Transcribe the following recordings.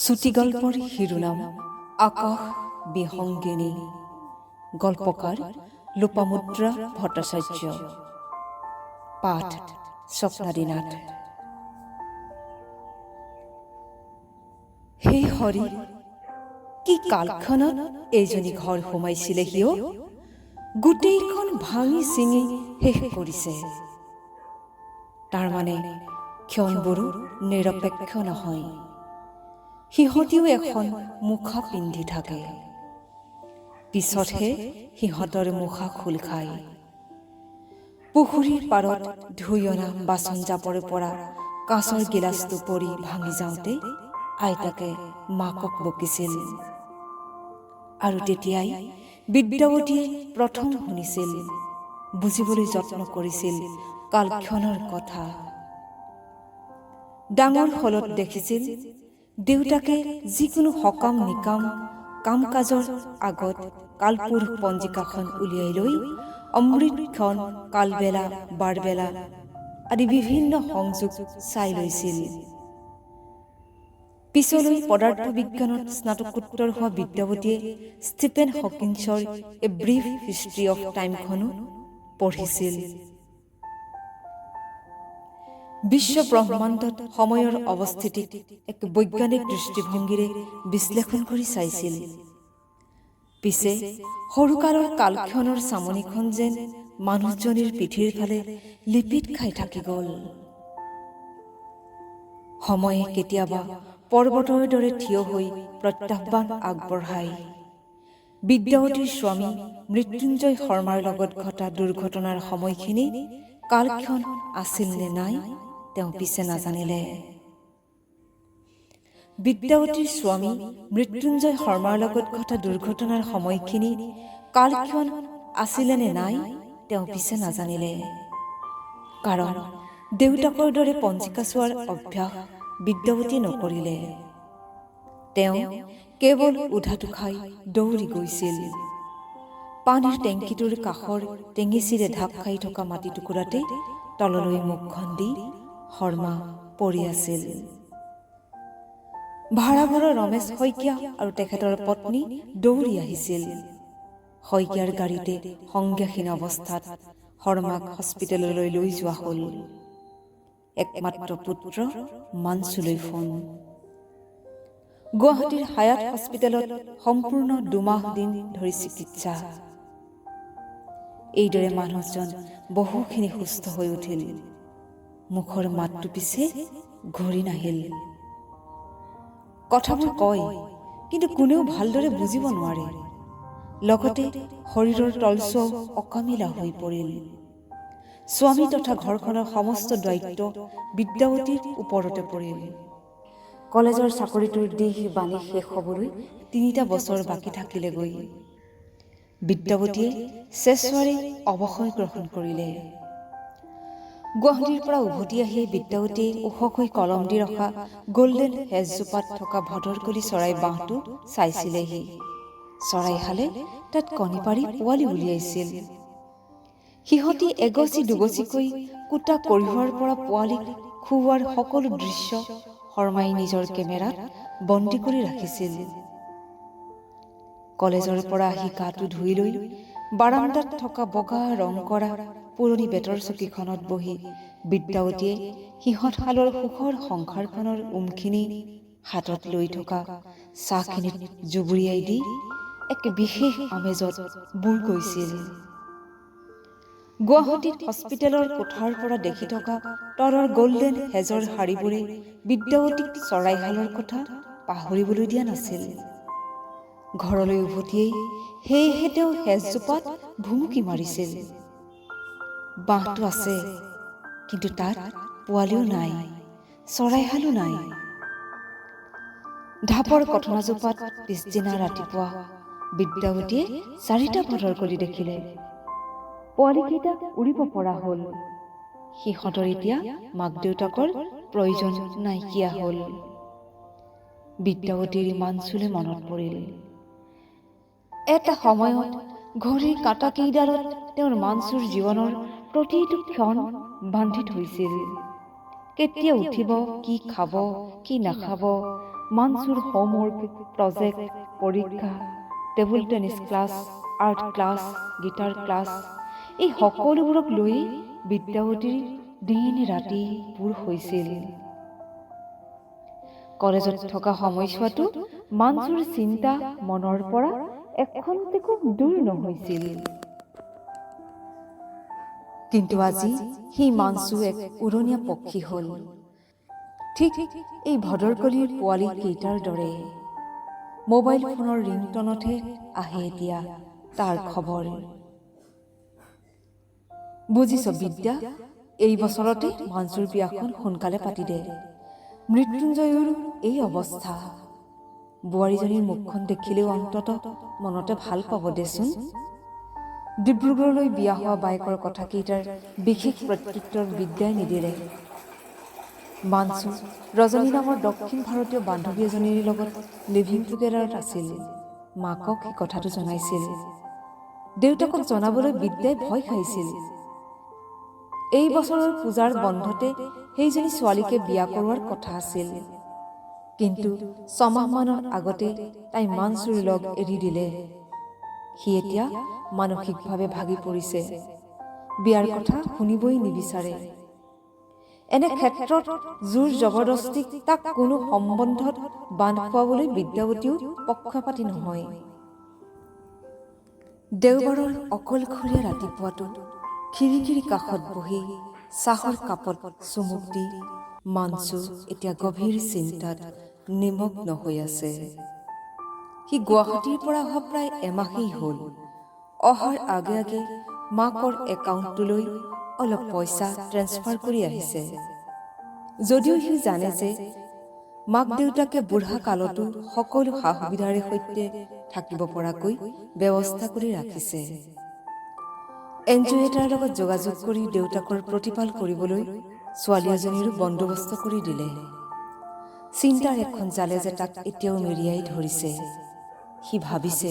চুটিগল্পৰ শিৰোনাম আকাশ বিহংগিনী। গল্পকাৰ লোপামুদ্ৰা ভট্টাচাৰ্য। পাঠ স্বপ্নাদিনাথ। হে হৰি, কি কালখনত এইজনী ঘৰ সোমাইছিলে সিও, গোটেইখন ভাঙি চিঙি শেষ কৰিছে। তাৰমানে ক্ষণবোৰো নিৰপেক্ষ নহয়। সিহঁতিও এখন মুখা পিন্ধি থাকে, পিছতহে সিহঁতৰ মুখা খোল খায়। পুখুৰীৰ পাৰত ধুই অনা বাচন জাপৰ পৰা কাঁচৰ গিলাচটো পৰি ভাঙি যাওঁতে আইতাকে মাকক বকিছিল, আৰু তেতিয়াই বিদ্যাৱতীয়ে প্ৰথম শুনিছিল, বুজিবলৈ যত্ন কৰিছিল কালক্ষণৰ কথা। ডাঙৰ হলত দেখিছিল দেউতাকে যিকোনো সকাম নিকাম কাম কাজৰ আগত কালপুৰুষ পঞ্জিকাখন উলিয়াই লৈ অমৃতক্ষণ, কালবেলা, বাৰবেলা আদি বিভিন্ন সংযোগ চাই লৈছিল। পিছলৈ পদাৰ্থ বিজ্ঞানত স্নাতকোত্তৰ হোৱা বিদ্যাৱতীয়ে ষ্টিফেন হকিন্সৰ এ ব্ৰিফ হিষ্ট্ৰী অফ টাইমখনো পঢ়িছিল। বিশ্ব ব্ৰহ্মাণ্ডত সময়ৰ অৱস্থিতিক এক বৈজ্ঞানিক দৃষ্টিভংগীৰে বিশ্লেষণ কৰি চাইছিল। পিছে সৰুকালৰ কালক্ষণৰ চামনিখন যেন মানুহজনীৰ পিঠিৰ ফালে লিপিত খাই থাকি গ'ল। সময়ে কেতিয়াবা পৰ্বতৰ দৰে থিয় হৈ প্ৰত্যাহ্বান আগবঢ়ায়। বিদ্যাৱতীৰ স্বামী মৃত্যুঞ্জয় শৰ্মাৰ লগত ঘটা দুৰ্ঘটনাৰ সময়খিনি কালক্ষণ আছিল নে নাই তেওঁ পিছে নাজানিলে। বিদ্যাৱতীৰ স্বামী মৃত্যুঞ্জয় শৰ্মাৰ লগত ঘটা দুৰ্ঘটনাৰ সময়খিনি কালক্ষণ আছিলে নে নাই তেওঁ পিছে নাজানিলে। কাৰণ দেউতাকৰ দৰে পঞ্জিকা চোৱাৰ অভ্যাস বিদ্যাৱতীয়ে নকৰিলে। তেওঁ কেৱল উধাটো খাই দৌৰি গৈছিল। পানীৰ টেংকিটোৰ কাষৰ টেঙেচিৰে ঢাক খাই থকা মাটি টুকুৰাতে তললৈ মুখখন দি শৰ্মা পৰি আছিল। ভাড়াঘৰৰ ৰমেশ শইকীয়া আৰু তেখেতৰ পত্নী দৌৰি আহিছিল। শইকীয়াৰ গাড়ীতে সংজ্ঞাহীন অৱস্থাত শৰ্মাক হস্পিটেললৈ লৈ যোৱা হ'ল। একমাত্ৰ পুত্ৰ মানচুলৈ ফোন। গুৱাহাটীৰ হায়াত হস্পিটেলত সম্পূৰ্ণ 2 মাহ দিন ধৰি চিকিৎসা। এইদৰে মানুহজন বহুখিনি সুস্থ হৈ উঠিল। মুখৰ মাতটো পিছে ঘূৰি নাহিল। কথাবোৰ কয়, কিন্তু কোনেও ভালদৰে বুজিব নোৱাৰে। লগতে শৰীৰৰ তলচুৱাও অকামিলা হৈ পৰিল। স্বামী তথা ঘৰখনৰ সমস্ত দায়িত্ব বিদ্যাৱতীৰ ওপৰতে পৰিল। কলেজৰ চাকৰিটোৰ দিশ বাণী শেষ হ'বলৈ 3টা বছৰ বাকী থাকিলেগৈ। বিদ্যাৱতীয়ে শেষবাৰে অৱসৰ গ্ৰহণ কৰিলে। গুৱাহাটীৰ পৰা উভতি আহি বিদ্যাৱতীয়ে ওখকৈ কলম দি ৰখা গল্ডেন হেজজোপাত থকা ভদৰকলি চৰাই বাঁহটো চাইছিলেহি। চৰাইহালে তাত কণী পাৰি পোৱালি উলিয়াইছিল। সিহঁতি এগচি দুগচিকৈ কোটা কঢ়িওৱাৰ পৰা পোৱালিক খুওৱাৰ সকলো দৃশ্য শৰ্মাই নিজৰ কেমেৰাত বন্দী কৰি ৰাখিছিল। কলেজৰ পৰা আহি গাটো ধুই লৈ বাৰান্দাত থকা বগা ৰং কৰা পুৰণি বেতৰ চকীখনত বহি বিদ্যাৱতীয়ে সিহঁতশালৰ সুখৰ সংসাৰখনৰ উমখিনি হাতত লৈ থকা চাহখিনিত জুবুৰিয়াই দি এক বিশেষ আমেজত বুৰ গৈছিল। গুৱাহাটীত হস্পিটেলৰ কোঠাৰ পৰা দেখি থকা তলৰ গল্ডেন হেজৰ শাৰীবোৰে বিদ্যাৱতীক চৰাইহালৰ কথা পাহৰিবলৈ দিয়া নাছিল। ঘৰলৈ উভতিয়েই সেয়েহে তেওঁ হেজজোপাত ভুমুকি মাৰিছিল। বাঁহটো আছে, কিন্তু তাত পোৱালিও নাই, চৰাইহালো নাই। ঢাপৰ কথনাজোপাত পিছদিনা ৰাতিপুৱা বিদ্যাৱতীয়ে 4টা ভদৰকলি দেখিলে। পোৱালিকেইটা উৰিব পৰা হ'ল। সিহঁতৰ এতিয়া মাক দেউতাকৰ প্ৰয়োজন নাইকিয়া হ'ল। বিদ্যাৱতীৰ মানচুলে মনত পৰিল। এটা সময়ত ঘড়ীৰ কাঁটাকেইডালত তেওঁৰ মানচুৰ জীৱনৰ প্ৰতিটো ক্ষণ বান্ধি থৈছিল। কেতিয়া উঠিব, কি খাব, কি নাখাব, মানচুৰ হোমৱৰ্ক, প্ৰজেক্ট, পৰীক্ষা, table tennis class, art class, guitar class, এই সকলোবোৰক লৈ বিদ্যাৱতীৰ দিন ৰাতি পূৰ হৈছিল। কলেজত থকা সময়ছোৱাতো মানচুৰ চিন্তা মনৰ পৰা এখন্তেকো দূৰ নহৈছিল। কিন্তু আজি সেই মানচু এক উৰণীয়া পক্ষী হ'ল, ঠিক এই ভদৰকলিৰ পোৱালি কেইটাৰ দৰে। মোবাইল ফোনৰ ৰিংটনতহে আহে এতিয়া তাৰ খবৰ। বুজিছ বিদ্যা, এই বছৰতে মানচুৰ বিয়াখন সোনকালে পাতি দে। মৃত্যুঞ্জয়ৰ এই অৱস্থা, বোৱাৰীজনীৰ মুখখন দেখিলেও অন্তত মনতে ভাল পাব দেচোন। ডিব্ৰুগড়লৈ বিয়া হোৱা বায়েকৰ কথাকেইটাৰ বিশেষ প্ৰত্যুত্তৰ বিদ্যাই নিদিলে। মানচু ৰজনী নামৰ দক্ষিণ ভাৰতীয় বান্ধৱী এজনীৰ লগত লিভিং টুগেডাৰত আছিল। মাকক সেই কথাটো জনাইছিল। দেউতাকক জনাবলৈ বিদ্যাই ভয় খাইছিল। এই বছৰৰ পূজাৰ বন্ধতে সেইজনী ছোৱালীকে বিয়া কৰোৱাৰ কথা আছিল। কিন্তু ছমাহমানৰ আগতে তাই মানচুৰ লগ এৰি দিলে। সি এতিয়া মানসিকভাৱে ভাগি পৰিছে, বিয়াৰ কথা শুনিবই নিবিচাৰে। এনে ক্ষেত্ৰত জোৰ জবৰদস্তি তাক কোনো সম্বন্ধত বান্ধ খুৱাবলৈ বিদ্যাৱতীও পক্ষপাতি নহয়। দেওবাৰৰ অকলশৰীয়া ৰাতিপুৱাটো খিৰিকীৰ কাষত বহি চাহৰ কাপত চুমুক দি মানচু এতিয়া গভীৰ চিন্তাত নিমগ্ন হৈ আছে। সি গুৱাহাটীৰ পৰা অহা প্ৰায় এমাহেই হ'ল। অহাৰ আগে আগে মাকৰ একাউণ্টটোলৈ অলপ পইচা ট্ৰেন্সফাৰ কৰি আহিছে। যদিও সি জানে যে মাক দেউতাকে বুঢ়া কালতো সকলো সা সুবিধাৰে সৈতে থাকিব পৰাকৈ ব্যৱস্থা কৰি ৰাখিছে। এনজিঅ' এটাৰ লগত যোগাযোগ কৰি দেউতাকৰ প্ৰতিপাল কৰিবলৈ ছোৱালী এজনীৰো বন্দোবস্ত কৰি দিলে। চিন্তাৰ এখন জালে যে তাক এতিয়াও মেৰিয়াই ধৰিছে। সি ভাবিছে,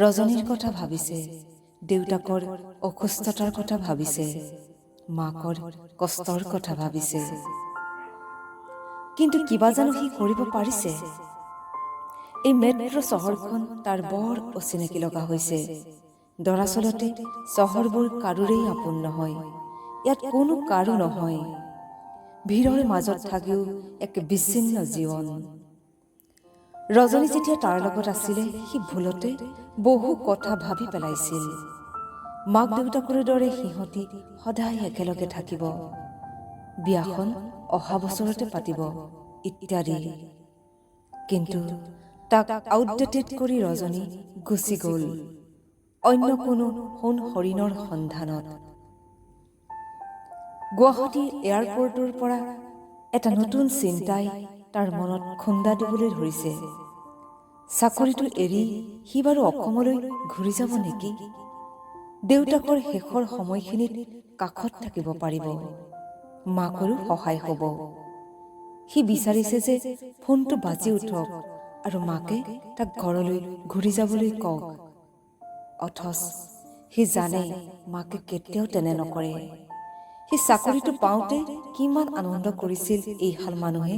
ৰজনীৰ কথা ভাবিছে, দেউতাকৰ অসুস্থতাৰ কথা ভাবিছে, মাকৰ কষ্টৰ কথা ভাবিছে। কিন্তু কিবা জানো সি কৰিব পাৰিছে? এই মেট্ৰ' চহৰখন তাৰ বৰ অচিনাকি লগা হৈছে। দৰাচলতে চহৰবোৰ কাৰোৰেই আপোন নহয়। ইয়াত কোনো কাৰো নহয়। ভিৰৰ মাজত থাকিও এক বিচ্ছিন্ন জীৱন। ৰজনী যেতিয়া তাৰ লগত আছিলে, সি ভুলতে বহু কথা ভাবি পেলাইছিল। মাক দেউতাকৰ দৰে সিহঁতি সদায় একেলগে থাকিব, বিয়াখন অহা বছৰতে পাতিব ইত্যাদি। কিন্তু তাক আউটডেটেড কৰি ৰজনী গুচি গ'ল অন্য কোনো সোণ হৰিণৰ সন্ধানত। গুৱাহাটীৰ এয়াৰপৰ্টৰ পৰা এটা নতুন চিন্তাই তাৰ মনত খুন্দা দিবলৈ ধৰিছে। চাকৰিটো এৰি সি বাৰু অসমলৈ ঘূৰি যাব নেকি? দেউতাকৰ শেষৰ সময়খিনিত কাষত থাকিব পাৰিব, মাকৰো সহায় হ'ব। সি বিচাৰিছে যে ফোনটো বাজি উঠক আৰু মাকে তাক ঘৰলৈ ঘূৰি যাবলৈ কওক। অথচ সি জানে মাকে কেতিয়াও তেনে নকৰে। সি চাকৰিটো পাওঁতে কিমান আনন্দ কৰিছিল এইহাল মানুহে।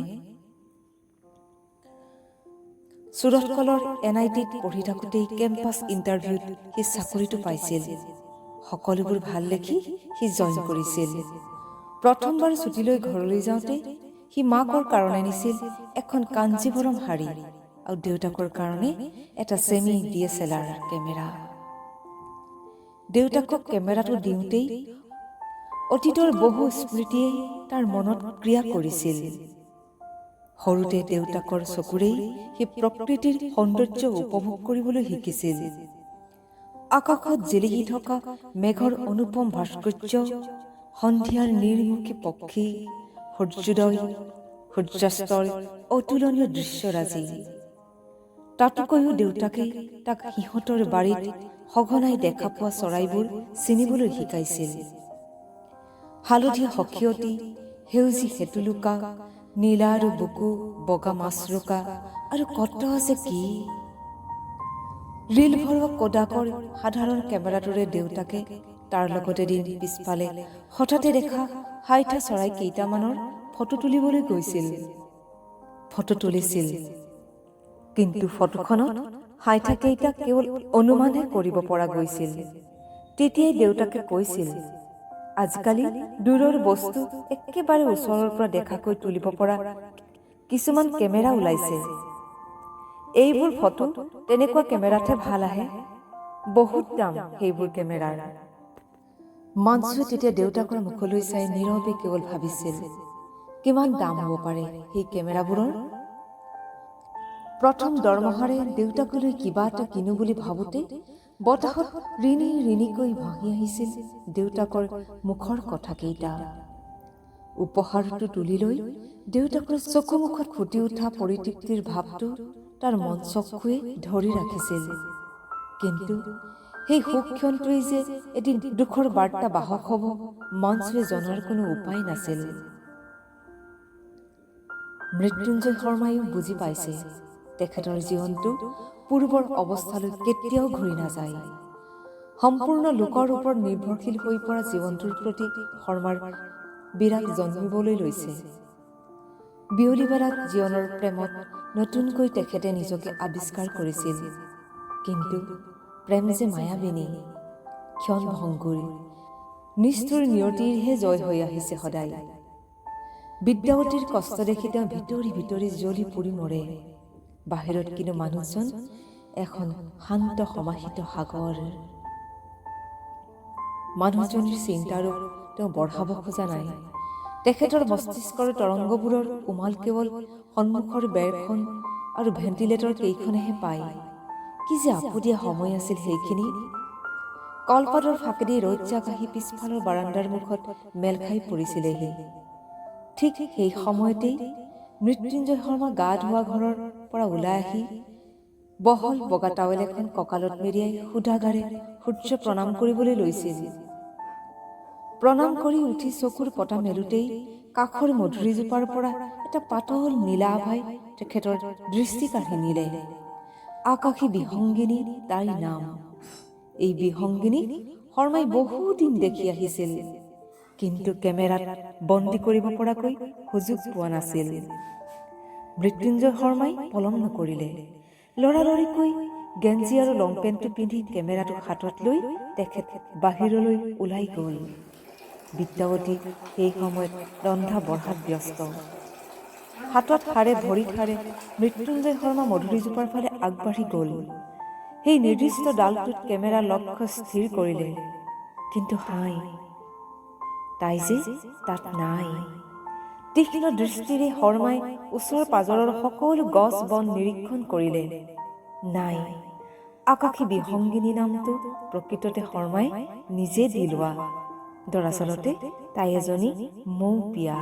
চুৰট কলৰ NITত পঢ়ি থাকোঁতেই কেম্পাছ ইণ্টাৰভিউত সি চাকৰিটো পাইছিল। সকলোবোৰ ভাল দেখি সি জইন কৰিছিল। প্ৰথমবাৰ ছুটীলৈ ঘৰলৈ যাওঁতে সি মাকৰ কাৰণে নিছিল এখন কাঞ্জীভৰম শাড়ী আৰু দেউতাকৰ কাৰণে এটা ছেমি DSLR কেমেৰা। দেউতাকক কেমেৰাটো দিওঁতেই অতীতৰ বহু স্মৃতিয়ে তাৰ মনত ক্ৰিয়া কৰিছিল। সৰুতে দেউতাকৰ চকুৰেই সি প্ৰকৃতিৰ সৌন্দৰ্য উপভোগ কৰিবলৈ শিকিছিল। আকাশত জিলিকি থকা মেঘৰ অনুপম ভাস্কৰ্য, সন্ধিয়াৰ নিৰ্মুখী পক্ষী, সূৰ্যোদয় সূৰ্যাস্তৰ অতুলনীয় দৃশ্যৰাজি। তাতোকৈও দেউতাকে তাক সিহঁতৰ বাৰীত সঘনাই দেখা পোৱা চৰাইবোৰ চিনিবলৈ শিকাইছিল। হালধীয়া সখীয়তী, সেউজী হেটুলুকা, নীলা আৰু বুকু, বগা মাছৰোকা আৰু কত আছে কি। ৰীল ভৰোৱা কোডাকৰ সাধাৰণ কেমেৰাটোৰে দেউতাকে তাৰ লগত এদিন পিছফালে হঠাতে দেখা হাইঠা চৰাই কেইটামানৰ ফটো তুলিবলৈ গৈছিল। ফটো তুলিছিল। কিন্তু ফটোখনত হাইঠাকেইটা কেৱল অনুমানহে কৰিব পৰা গৈছিল। তেতিয়াই দেউতাকে কৈছিল, আজিকালি দূৰৰ বস্তু একেবাৰে ওচৰৰ পৰা দেখাকৈ তুলিব পৰা কিছুমান কেমেৰা ওলাইছে। এইবোৰ ফটো তেনেকুৱা কেমেৰাতহে ভাল আহে, বহুত দাম সেইবোৰ কেমেৰাৰ। মানচুৱে তেতিয়া দেউতাকৰ মুখলৈ চাই নীৰৱে কেৱল ভাবিছিল, কিমান দাম হ'ব পাৰে সেই কেমেৰাবোৰৰ। প্ৰথম দৰমহাৰে দেউতাকলৈ কিবা এটা কিনো বুলি ভাবোতে বতাহত ৰিণি ৰিণিকৈ ভাহি আহিছিল দেউতাকৰ মুখৰ কথাকেইটা। উপহাৰটো তুলি লৈ দেউতাকৰ চকুমুখত ফুটি উঠা পৰিতৃপ্তিৰ ভাৱটো তাৰ মন চকুৱে ধৰি ৰাখিছিল। কিন্তু সেই সুখ ক্ষণটোৱেই যে এদিন দুখৰ বাৰ্তা বাহক হ'ব, মানচুৱে জনাৰ কোনো উপায় নাছিল। মৃত্যুঞ্জয় শৰ্মায়ো বুজি পাইছে, তেখেতৰ জীৱনটো পূৰ্বৰ অৱস্থালৈ কেতিয়াও ঘূৰি নাযায়। সম্পূৰ্ণ লোকৰ ওপৰত নিৰ্ভৰশীল হৈ পৰা জীৱনটোৰ প্ৰতি শৰ্মাৰ বিৰাগ জন্মিবলৈ লৈছে। বিয়লিবেলাত জীৱনৰ প্ৰেমত নতুনকৈ তেখেতে নিজকে আৱিষ্কাৰ কৰিছিল। কিন্তু প্ৰেম যে মায়াবিনী, ক্ষণভংগুৰ, নিষ্ঠুৰ নিয়তিৰহে জয় হৈ আহিছে সদায়। বিদ্যাৱতীৰ কষ্ট দেখি তেওঁ ভিতৰি ভিতৰি জ্বলি পুৰি মৰে। বাহিৰত কিন্তু মানুহজন এখন শান্ত সমাহিত সাগৰ। মানুহজনীৰ চিন্তাৰো তেওঁ বঢ়াব খোজা নাই। তেখেতৰ মস্তিষ্কৰ তৰংগবোৰৰ উমাল কেৱল সন্মুখৰ বেৰখন আৰু ভেণ্টিলেটৰ কেইখনেহে পায়। কি যে আপুদিয়া সময় আছিল সেইখিনি। কলপাতৰ ফাঁকেদি ৰ'দ জাক আহি পিছফালৰ বাৰাণ্ডাৰ মুখত মেল খাই পৰিছিলেহি। ঠিক সেই সময়তেই মৃত্যুঞ্জয় শৰ্মা গা ধোৱা ঘৰৰ পৰা ওলাই আহি বহল বগা টাৱেল এখন কঁকালত মেৰিয়াই সুধাগাৰে সূৰ্য প্ৰণাম কৰিবলৈ লৈছিল। প্ৰণাম কৰি উঠি চকুৰ পতা মেলোতেই কাষৰ মধুৰিজোপাৰ পৰা এটা পাতল নীলা আভাই তেখেতৰ দৃষ্টি কাঢ়ি নিলে। আকাশী বিহংগিনী তাইৰ নাম। এই বিহংগিনী শৰ্মাই বহুদিন দেখি আহিছিল, কিন্তু কেমেৰাত বন্দী কৰিব পৰাকৈ সুযোগ পোৱা নাছিল। মৃত্যুঞ্জয় শৰ্মাই পলম নকৰিলে। লৰালৰিকৈ গেঞ্জি আৰু লং পেণ্টটো পিন্ধি কেমেৰাটো হাতত লৈ তেখেত বাহিৰলৈ ওলাই গ'ল। বিদ্যাৱতী সেই সময়ত ৰন্ধা বঢ়াত ব্যস্ত। হাতত হাৰে ভৰিত হাৰে মৃত্যুঞ্জয় শৰ্মা মধুৰিজোপাৰ ফালে আগবাঢ়ি গ'ল। সেই নিৰ্দিষ্ট ডালটোত কেমেৰাৰ লক্ষ্য স্থিৰ কৰিলে, কিন্তু হাই, তাই যে তাত নাই। তীক্ষ্ণ দৃষ্টিৰে শৰ্মাই ওচৰ পাজৰৰ সকলো গছ বন নিৰীক্ষণ কৰিলে। নাই, আকাশী বিহংগিনী নামটো প্ৰকৃততে শৰ্মাই নিজে দি লোৱা। দৰাচলতে তাই এজনী মৌপিয়া।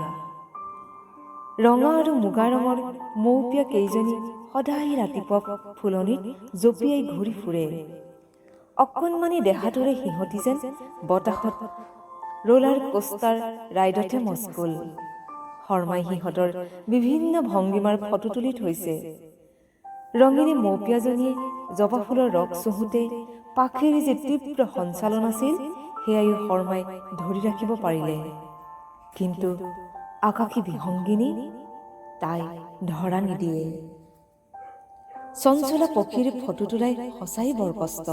ৰঙা আৰু মুগা ৰঙৰ মৌপিয়া কেইজনী সদায় ৰাতিপুৱা ফুলনিত জঁপিয়াই ঘূৰি ফুৰে। অকণমানি দেহাটোৰে সিহঁতি যেন বতাহত ৰোলাৰ কোষ্টাৰ ৰাইডতহে মস্কুল। শৰ্মাই সিহঁতৰ বিভিন্ন ভংগীমাৰ ফটো তুলি থৈছে। ৰঙিনী মৌপিয়াজনীয়ে জবা ফুলৰ ৰস চুহোঁতে পাখিৰ যে তীব্ৰ সঞ্চালন আছিল, সেয়াইও শৰ্মাই ধৰি ৰাখিব পাৰিলে। কিন্তু আকাশী বিহংগিনী, তাই ধৰা নিদিয়ে। চঞ্চলা পক্ষীৰ ফটো তোলাই সঁচাই বৰ কষ্ট।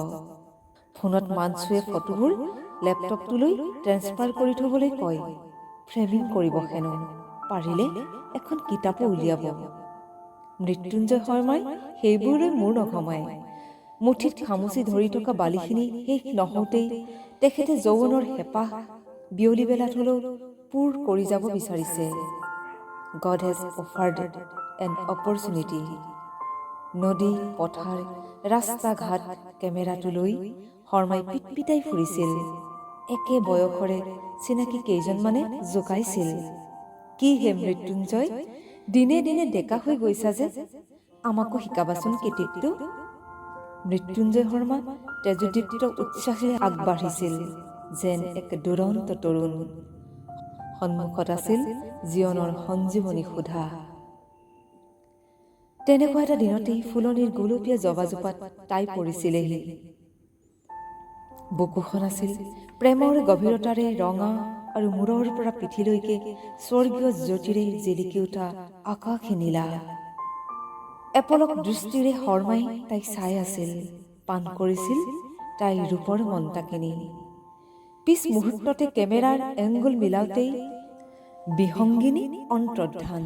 ফোনত মানচুৱে ফটোবোৰ লেপটপটোলৈ ট্ৰেন্সফাৰ কৰি থবলৈ কয়। ফ্ৰেমিং কৰিব হেনো, পাৰিলে এখন কিতাপো উলিয়াব। মৃত্যুঞ্জয় শৰ্মাই সেইবোৰলৈ মূৰ নঘমায়। মুঠিত খামুচি ধৰি থকা বালিখিনি শেষ নহওঁতেই তেখেতে যৌৱনৰ হেঁপাহ বিয়লিবেলাত হ'লেও পূৰ কৰি যাব বিচাৰিছে। God has offered an opportunity. নদী, পথাৰ, ৰাস্তা ঘাট কেমেৰাটো লৈ শৰ্মাই পিটপিটাই ফুৰিছিল। একে বয়সৰে চিনাকি কেইজনমানে জোকাইছিল, কি হে মৃত্যুঞ্জয়, দিনে দিনে ডেকা হৈ গৈছা যে, আমাকো শিকাবাচোন কেতিকটো। মৃত্যুঞ্জয় শৰ্মা তেজোদীপ্ত উৎসাহেৰে আগবাঢ়িছিল যেন এক দুৰন্ত তৰুণ। সন্মুখত আছিল জীৱনৰ সঞ্জীৱনী সুধা। তেনেকুৱা এটা দিনতেই ফুলনিৰ গোলপীয়া জবাজোপাত তাই পৰিছিলেহি। বুকুখন আছিল প্ৰেমৰ গভীৰতাৰে ৰঙা আৰু মূৰৰ পৰা পিঠিলৈকে স্বৰ্গীয় জ্যোতিৰে জিলিকি উঠা আকাশী নীলা। এপলক দৃষ্টিৰে শৰ্মাই তাইক চাই আছিল, পাণ কৰিছিল তাইৰ ৰূপৰ মন্তাকিনী। পিছ মুহূৰ্ততে কেমেৰাৰ এংগুল মিলাওঁতেই বিহংগিনী অন্তৰ্ধান।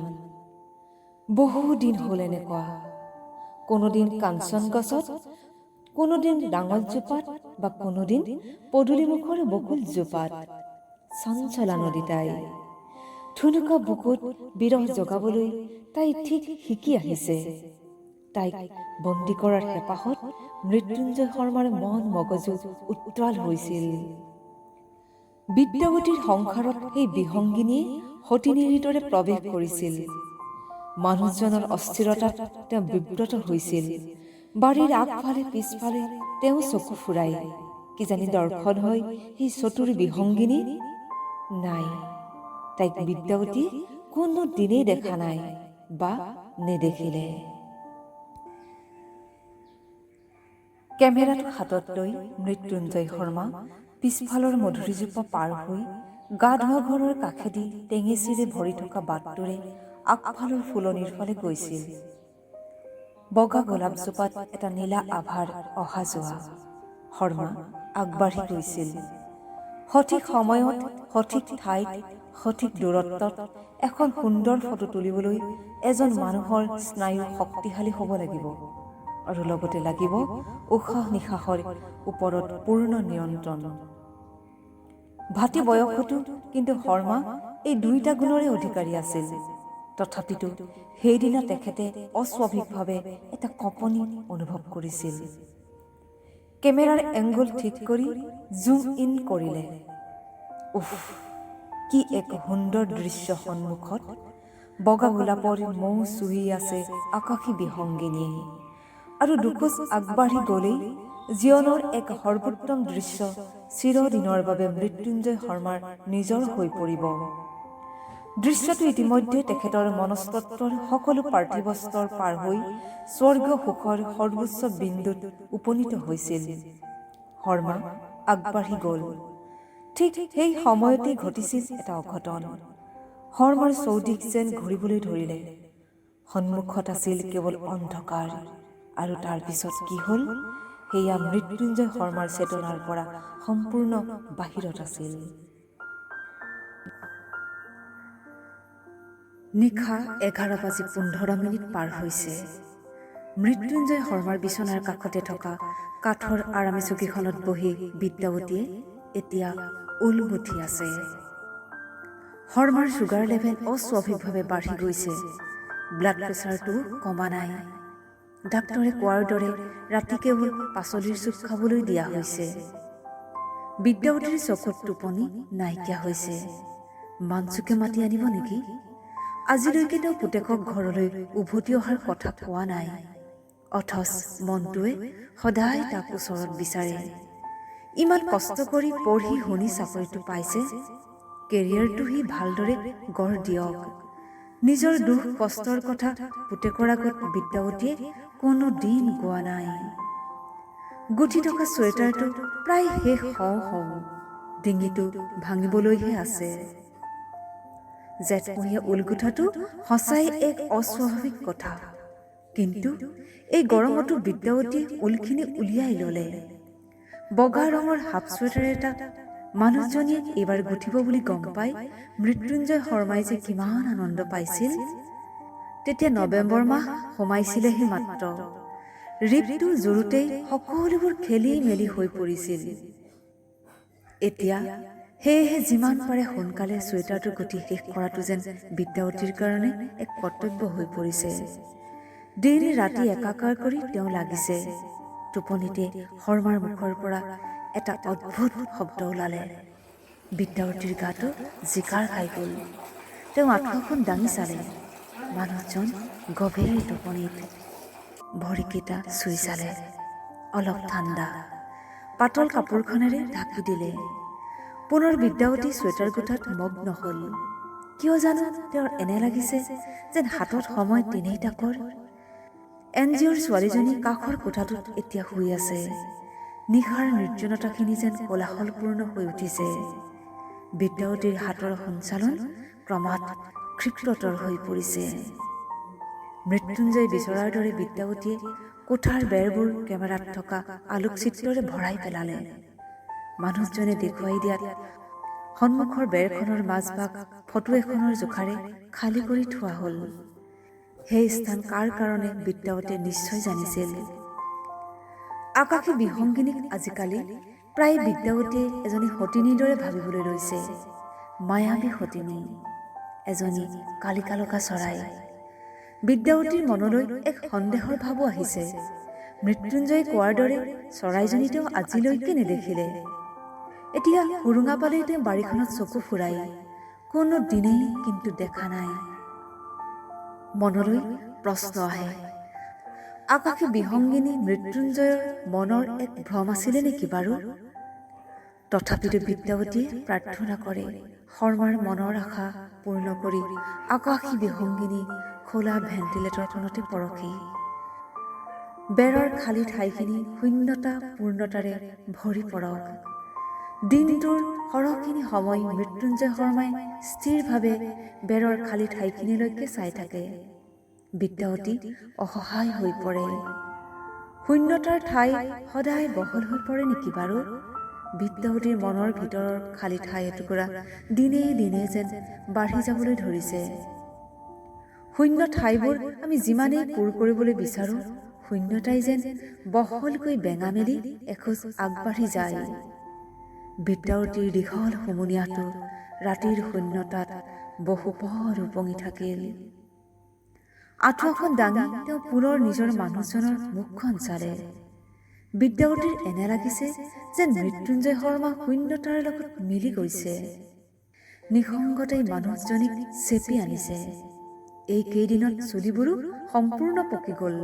বহুদিন হ'ল এনেকুৱা, কোনোদিন কাঞ্চন গছত, কোনোদিন ডাঙৰ জোপাত বা কোনোদিন পদূলিমুখৰ বকুল জোপাত। চঞ্চলা নদী তাই, থুনুকা বুকুত বিৰহ জগাবলৈ তাই ঠিক শিকি আহিছে। তাইক বন্দী কৰাৰ হেঁপাহত মৃত্যুঞ্জয় শৰ্মাৰ মন মগজু উত্তাল হৈছিল। বিদ্যাৱতীৰ সংসাৰত সেই বিহংগিনীয়ে সতিনীৰ দৰে প্ৰৱেশ কৰিছিল। মানুহজনৰ অস্থিৰতাত তেওঁ বিব্ৰত হৈছিল। বাৰীৰ আগফালে পিছফালে তেওঁ চকু ফুৰাই, কিজানি দৰ্শন হয় সেই চতুৰ বিহংগিনী। নাই, তাইক বিদ্যাৱতীয়ে কোনো দিনেই দেখা নাই বা নেদেখিলে। কেমেৰাটো হাতত লৈ মৃত্যুঞ্জয় শৰ্মা পিছফালৰ মধুৰিজোপা পাৰ হৈ গা ধোৱা ঘৰৰ কাষেদি টেঙেচিৰে ভৰি থকা বাটটোৰে আগফালৰ ফুলনিৰ ফালে গৈছিল। বগা গোলাপজোপাত এটা নীলা আভাৰ অহা যোৱা। শৰ্মা আগবাঢ়ি গৈছিল। সঠিক সময়ত, সঠিক ঠাইত, সঠিক দূৰত্বত এখন সুন্দৰ ফটো তুলিবলৈ এজন মানুহৰ স্নায়ু শক্তিশালী হ'ব লাগিব, আৰু লগতে লাগিব উশাহ নিশাহৰ ওপৰত পূৰ্ণ নিয়ন্ত্ৰণ। ভাটি বয়সতো কিন্তু শৰ্মা এই দুইটা গুণৰে অধিকাৰী আছিল। তথাপিতো সেইদিনা তেখেতে অস্বাভাৱিকভাৱে এটা কঁপনি অনুভৱ কৰিছিল। কেমেৰাৰ এংগুল ঠিক কৰি জুম ইন কৰিলে। উফ, কি এক সুন্দৰ দৃশ্য সন্মুখত! বগা গোলাপৰ মৌ চুহি আছে আকাশী বিহংগিনীয়ে, আৰু দুখোজ আগবাঢ়ি গলেই জীৱনৰ এক সৰ্বোত্তম দৃশ্য চিৰদিনৰ বাবে মৃত্যুঞ্জয় শৰ্মাৰ নিজৰ হৈ পৰিব। দৃশ্যটো ইতিমধ্যে তেখেতৰ মনস্তত্বৰ সকলো পাৰ্থিৱ স্তৰ পাৰ হৈ স্বৰ্গীয় সুখৰ সৰ্বোচ্চ বিন্দুত উপনীত হৈছিল। শৰ্মা আগবাঢ়ি গল। ঠিক সেই সময়তেই ঘটিছিল এটা অঘটন। শৰ্মাৰ চৌদিশ যেন ঘূৰিবলৈ ধৰিলে। সন্মুখত আছিল কেৱল অন্ধকাৰ, আৰু তাৰ পিছত কি হ'ল সেয়া মৃত্যুঞ্জয় শৰ্মাৰ চেতনাৰ পৰা সম্পূৰ্ণ বাহিৰত আছিল। নিশা 11:15 পাৰ হৈছে। মৃত্যুঞ্জয় শৰ্মাৰ বিচনাৰ কাষতে থকা কাঠৰ আৰামী চকীখনত বহি বিদ্যাৱতীয়ে এতিয়া ওলগুঠি আছে। শৰ্মাৰ ছুগাৰ লেভেল অস্বাভাৱিকভাৱে বাঢ়ি গৈছে। ব্লাড প্ৰেছাৰটো কমা নাই। ডাক্তৰে কোৱাৰ দৰে ৰাতি কেৱল পাচলিৰ চুপ খাবলৈ দিয়া হৈছে। বিদ্যাৱতীৰ চকুত টোপনি নাইকিয়া হৈছে। মানচুকে মাতি আনিব নেকি? আজিলৈকে তেওঁ পুতেকক ঘৰলৈ উভতি অহাৰ কথা কোৱা নাই, অথচ মনটোৱে সদায় তাক ওচৰত বিচাৰে। ইমান কষ্ট কৰি পঢ়ি শুনি চাকৰিটো পাইছে, কেৰিয়াৰটো সি ভালদৰে গঢ় দিয়ক। নিজৰ দুখ কষ্টৰ কথা পুতেকৰ আগত বিদ্যাৱতীয়ে কোনো দিন কোৱা নাই। গুঠি থকা চুৱেটাৰটো প্ৰায় শেষ হওঁ হওঁ, ডিঙিটো ভাঙিবলৈহে আছে। জেঠমহীয়া ঊলগুঠাটো সঁচাই এক অস্বাভাৱিক কথা, কিন্তু এই গৰমতো বিদ্যাৱতীয়ে ঊলখিনি উলিয়াই ললে। বগা ৰঙৰ হাফ চুৱেটাৰ এটা মানুহজনীয়ে এইবাৰ গুঠিব বুলি গম পাই মৃত্যুঞ্জয় শৰ্মাই যে কিমান আনন্দ পাইছিল। তেতিয়া নৱেম্বৰ মাহ সোমাইছিলেহি মাত্ৰ। ৰিপটো জোৰোতেই সকলোবোৰ খেলি মেলি হৈ পৰিছিল। এতিয়া সেয়েহে যিমান পাৰে সোনকালে চুৱেটাৰটো গুঠি শেষ কৰাটো যেন বিদ্যাৱতীৰ কাৰণে এক কৰ্তব্য হৈ পৰিছে। দিন ৰাতি একাকাৰ কৰি তেওঁ লাগিছে। টোপনিতে শৰ্মাৰ মুখৰ পৰা এটা অদ্ভুত শব্দ ওলালে। বিদ্যাৱতীৰ গাটো জিকাৰ খাই গ'ল। তেওঁ আঁঠুৱাখন দাঙি চালে। মানুহজন গভীৰ টোপনিত। ভৰিকেইটা চুই চালে, অলপ ঠাণ্ডা। পাতল কাপোৰখনেৰে ঢাকি দিলে। পুনৰ বিদ্যাৱতী চুৱেটাৰ গোঠাত মগ্ন হ'ল। কিয় জানো তেওঁৰ এনে লাগিছে যেন হাতত সময় তেনেই তাকৰ। এনজিঅ'ৰ ছোৱালীজনী কাষৰ কোঠাটোত এতিয়া শুই আছে। নিশাৰ নিৰ্জনতাখিনি যেন কোলাহলপূৰ্ণ হৈ উঠিছে। বিদ্যাৱতীৰ হাতৰ সঞ্চালন ক্ৰমাৎ ক্ষিপ্ৰতৰ হৈ পৰিছে। মৃত্যুঞ্জয় বিচৰাৰ দৰে বিদ্যাৱতীয়ে কোঠাৰ বেৰবোৰ কেমেৰাত থকা আলোকচিত্ৰৰে ভৰাই পেলালে। মানুহজনে দেখুৱাই দিয়াত সন্মুখৰ বেৰখনৰ মাজভাগ ফটো এখনৰ জোখাৰে খালী কৰি থোৱা হ'ল। সেই স্থান কাৰ কাৰণে বিদ্যাৱতীয়ে নিশ্চয় জানিছিল। আকাশী বিহংগিনীক আজিকালি প্ৰায় বিদ্যাৱতীয়ে এজনী সতিনীৰ দৰে ভাবিবলৈ লৈছে। মায়াবী সতিনী, এজনী কালিকালকা চৰাই। বিদ্যাৱতীৰ মনলৈ এক সন্দেহৰ ভাৱো আহিছে। মৃত্যুঞ্জয়ে কোৱাৰ দৰে চৰাইজনী তেওঁ আজিলৈকে নেদেখিলে। এতিয়া সুৰুঙা পালেই তেওঁ বাৰীখনত চকু ফুৰাই কোনো দিনেই কিন্তু দেখা নাই। মনলৈ প্ৰশ্ন আহে, আকাশী বিহংগিনী মৃত্যুঞ্জয়ৰ মনৰ এক ভ্ৰম আছিলে নেকি বাৰু? তথাপিতো বিদ্যাৱতীয়ে প্ৰাৰ্থনা কৰে শৰ্মাৰ মনৰ আশা পূৰ্ণ কৰি আকাশী বিহংগিনী খোলা ভেণ্টিলেটৰখনতে পৰখি। বেৰৰ খালী ঠাইখিনি শূন্যতা পূৰ্ণতাৰে ভৰি পৰক। দিনটোৰ সৰহখিনি সময় মৃত্যুঞ্জয় শৰ্মাই স্থিৰভাৱে বেৰৰ খালী ঠাইখিনিলৈকে চাই থাকে। বিদ্যাৱতী অসহায় হৈ পৰে। শূন্যতাৰ ঠাই সদায় বহল হৈ পৰে নেকি বাৰু? বিদ্যাৱতীৰ মনৰ ভিতৰৰ খালী ঠাই এটুকুৰা দিনে দিনে যেন বাঢ়ি যাবলৈ ধৰিছে। শূন্য ঠাইবোৰ আমি যিমানেই পূৰ কৰিবলৈ বিচাৰোঁ, শূন্যতাই যেন বহলকৈ বেঙা মেলি এখোজ আগবাঢ়ি যায়। বিদ্যাৱতীৰ দীঘল হুমুনিয়াহটো ৰাতিৰ শূন্যতাত বহুপৰ উপঙি থাকিল। আঁঠুৱাখন দাঙি তেওঁ পুনৰ নিজৰ মানুহজনৰ মুখখন চালে। বিদ্যাৱতীৰ এনে লাগিছে যেন মৃত্যুঞ্জয় শৰ্মা শূন্যতাৰ লগত মিলি গৈছে। নিসংগতাই মানুহজনীক চেপি আনিছে। এই কেইদিনত চুলিবোৰো সম্পূৰ্ণ পকি গ'ল।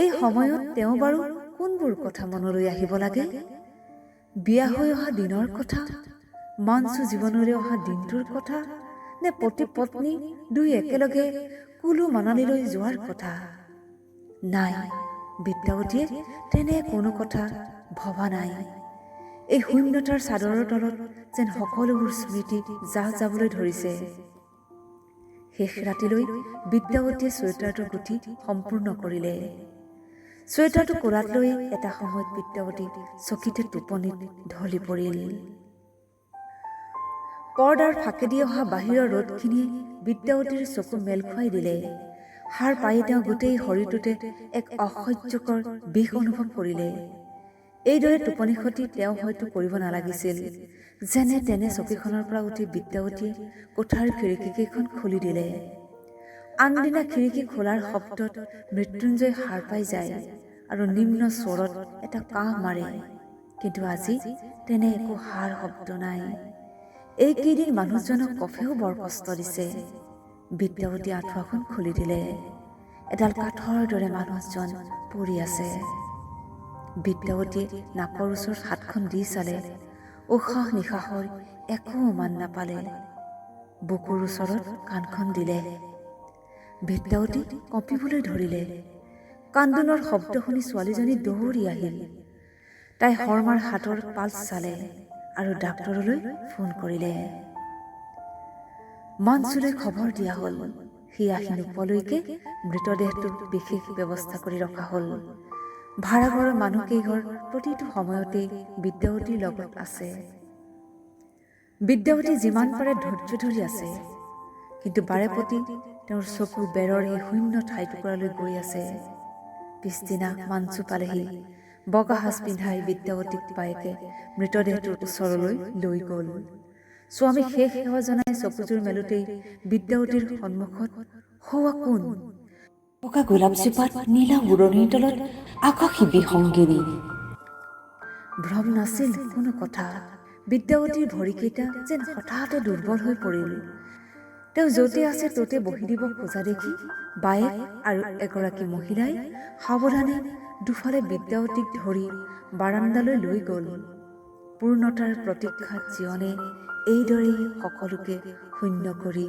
এই সময়ত তেওঁ বাৰু কোনবোৰ কথা মনলৈ আহিব লাগে? বিয়া হৈ অহা দিনৰ কথা, মাঞ্চু জীৱনলৈ অহা দিনটোৰ কথা, নে পতি পত্নী দুই একেলগে কুলু মানালীলৈ যোৱাৰ কথা? নাই, বিদ্যাৱতীয়ে তেনে কোনো কথা ভবা নাই। এই শূন্যতাৰ চাদৰৰ তলত যেন সকলোবোৰ স্মৃতি জাহ যাবলৈ ধৰিছে। শেষ ৰাতিলৈ বিদ্যাৱতীয়ে চুৱেটাৰটো গুঠি সম্পূৰ্ণ কৰিলে। চুৱেটাৰটো কোলাত লৈ এটা সময়ত বিদ্যাৱতী চকিতে টোপনিত ঢলি পৰিল। পৰ্দাৰ ফাঁকেদি অহা বাহিৰৰ ৰ'দখিনিয়ে বিদ্যাৱতীৰ চকু মেল খুৱাই দিলে। সাৰ পাই তেওঁ গোটেই শৰীৰটোতে এক অসহ্যকৰ বিষ অনুভৱ কৰিলে। এইদৰে টোপনি ক্ষতি তেওঁ হয়তো কৰিব নালাগিছিল। যেনে তেনে চকীখনৰ পৰা উঠি বিদ্যাৱতীয়ে কোঠাৰ খিৰিকীকেইখন খুলি দিলে। আনদিনা খিৰিকী খোলাৰ শব্দত মৃত্যুঞ্জয় সাৰ পাই যায় আৰু নিম্ন স্বৰত এটা কাহ মাৰে। কিন্তু আজি তেনে একো সাৰ শব্দ নাই। এইকেইদিন মানুহজনক কফেও বৰ কষ্ট দিছে। বিদ্যাৱতী আঁঠুৱাখন খুলি দিলে। এডাল কাঠৰ দৰে মানুহজন পৰি আছে। বিদ্যাৱতীয়ে নাকৰ ওচৰত হাতখন দি চালে। উশাহ নিশাহৰ একো মান নাপালে। বুকুৰ ওচৰত কাণখন দিলে। বিদ্যাৱতী কঁপিবলৈ ধৰিলে। কান্দোনৰ শব্দ শুনি ছোৱালীজনী দৌৰি আহিল। তাই শৰ্মাৰ হাতৰ পালছ চালে আৰু ডাক্তৰলৈ ফোন কৰিলে। মাঞ্চুলৈ খবৰ দিয়া হ'ল। সি আহি নোপোৱালৈকে মৃতদেহটো বিশেষ ব্যৱস্থা কৰি ৰখা হ'ল। ভাড়াঘৰৰ মানুহকেইঘৰ প্ৰতিটো সময়তেই বিদ্যাৱতীৰ লগত আছে। বিদ্যাৱতী যিমান পাৰে ধৈৰ্য ধৰি আছে, কিন্তু বাৰেপতি তেওঁৰ চকু বেৰৰ এই শূন্য ঠাইটুকুৰালৈ গৈ আছে। পিছদিনা মাঞ্চু পালেহি। বগা সাজ পিন্ধাই বিদ্যাৱতীক বায়েকে মৃতদেহটোৰ ওচৰলৈ লৈ গ'ল। স্বামীক শেষ সেৱা জনাই চকুযোৰ মেলোতেই বিদ্যাৱতীৰ সন্মুখত সৌৱা কোন? বগা গোলাপজোপাত নীলা উৰণিৰ তলত আকাশী বিহংগিনী। ভ্ৰম নাছিল কোনো কথা। বিদ্যাৱতীৰ ভৰিকেইটা যেন হঠাতে দুৰ্বল হৈ পৰিল। তেওঁ য'তে আছে ত'তে বহি দিব খোজা দেখি বায়েক আৰু এগৰাকী মহিলাই সাৱধানে দুফালে বিদ্যাৱতীক ধৰি বাৰাণ্ডালৈ লৈ গ'ল। পূৰ্ণতাৰ প্ৰতীক্ষাত জীৱনে এইদৰেই সকলোকে শূন্য কৰি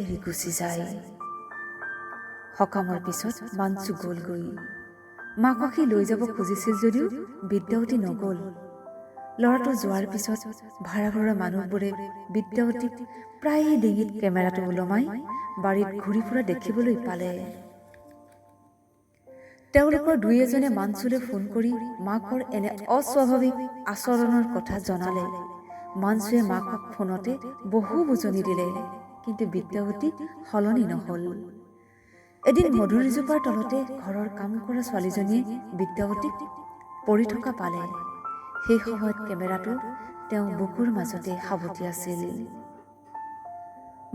এৰি গুচি যায়। সকামৰ পিছত মাঞ্চু গ'লগৈ। মাকক সি লৈ যাব খুজিছিল যদিও বিদ্যাৱতী নগ'ল। ল'ৰাটো যোৱাৰ পিছত ভাড়াঘৰৰ মানুহবোৰে বিদ্যাৱতীক প্ৰায় ডিঙিত কেমেৰাটো ওলমাই বাৰীত ঘূৰি ফুৰা দেখিবলৈ পালে। তেওঁলোকৰ দুই এজনে মানচুলৈ ফোন কৰি মাকৰ এনে অস্বাভাৱিক আচৰণৰ কথা জনালে। মানচুৱে মাকক ফোনতে বহু বুজনি দিলে, কিন্তু বিদ্যাৱতী সলনি নহল। এদিন মধুৰিজোপাৰ তলতে ঘৰৰ কাম কৰা ছোৱালীজনীয়ে বিদ্যাৱতীক পৰি থকা পালে। সেই সময়ত কেমেৰাটো তেওঁ বুকুৰ মাজতে সাৱটি আছিল।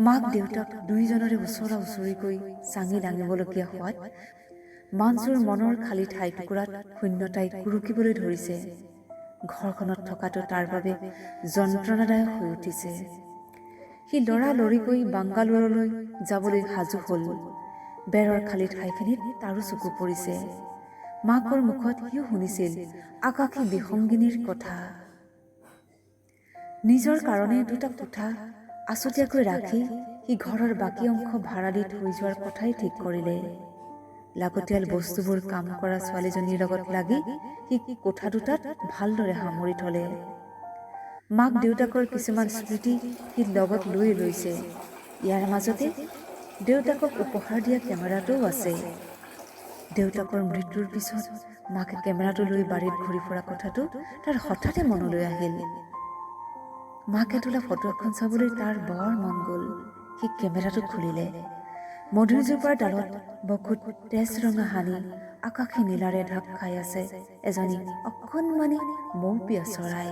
মাক দেউতাক দুয়োজনৰে ওচৰা ওচৰিকৈ চাঙি দাঙিবলগীয়া হোৱাত মানচুৰ মনৰ খালী ঠাই টুকুৰাত শূন্যতাই কুৰুকিবলৈ ধৰিছে। ঘৰখনত থকাটো তাৰ বাবে যন্ত্ৰণাদায়ক হৈ উঠিছে। সি লৰালৰিকৈ বাংগালোৰলৈ যাবলৈ সাজু হ'ল। বেৰৰ খালী ঠাইখিনিত তাৰো চকু পৰিছে। মাকৰ মুখত সিও শুনিছিল আকাশী বিসংগিনীৰ কথা। নিজৰ কাৰণে দুটা কোঠা আছুতীয়াকৈ ৰাখি সি ঘৰৰ বাকী অংশ ভাড়া দি থৈ যোৱাৰ কথাই ঠিক কৰিলে। লাগতিয়াল বস্তুবোৰ কাম কৰা ছোৱালীজনীৰ লগত লাগি সি কোঠা দুটাত ভালদৰে সামৰি থলে। মাক দেউতাকৰ কিছুমান স্মৃতি সি লগত লৈ লৈছে। ইয়াৰ মাজতে দেউতাকক উপহাৰ দিয়া কেমেৰাটোও আছে। দেউতাকৰ মৃত্যুৰ পিছত মাকে কেমেৰাটো লৈ বাৰীত ঘূৰি ফুৰা কথাটো তাৰ হঠাতে মনলৈ আহিল। মাকে তোলা ফটো এখন চাবলৈ তাৰ বৰ মন গ'ল। সি কেমেৰাটো খুলিলে। মধুৰিজোপাৰ ডালত বকুত তেজ ৰঙা হানি আকাশী নীলাৰে ঢাক খাই আছে এজনী অকণমানি মৌপিয়া চৰাই।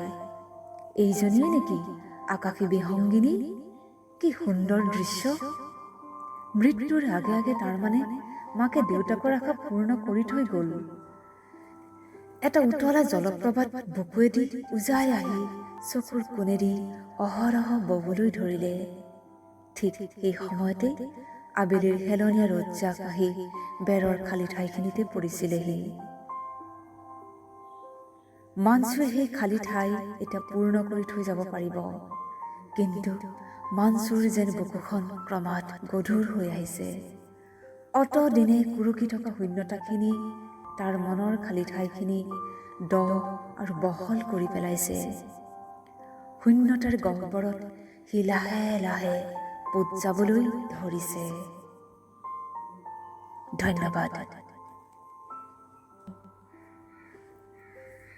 এইজনীয়ে নেকি আকাশী বিসংগিনী? কি সুন্দৰ দৃশ্য! মৃত্যুৰ আগে আগে তাৰমানে মাকে দেউতাকৰ আশা পূৰ্ণ কৰি থৈ গ'ল। এটা উতলা জলপ্ৰপাত বুকুৱেদি উজাই আহি চকুৰ কোণেদি অহৰহ ববলৈ ধৰিলে। ঠিক সেই সময়তে আবেলিৰ হেলনীয়া ৰ'দজাক আহি বেৰৰ খালী ঠাইখিনিতে পৰিছিলেহি। মানচুৱে সেই খালী ঠাই এতিয়া পূৰ্ণ কৰি থৈ যাব পাৰিব, কিন্তু মানচুৰ যেন বুকুখন ক্ৰমাৎ গধুৰ হৈ আহিছে। অতদিনে কুৰুকি থকা শূন্যতাখিনি তাৰ মনৰ খালী ঠাইখিনি দ আৰু বহল কৰি পেলাইছে। শূন্যতাৰ গহ্বৰত সি লাহে লাহে পোত যাবলৈ ধৰিছে। ধন্যবাদ।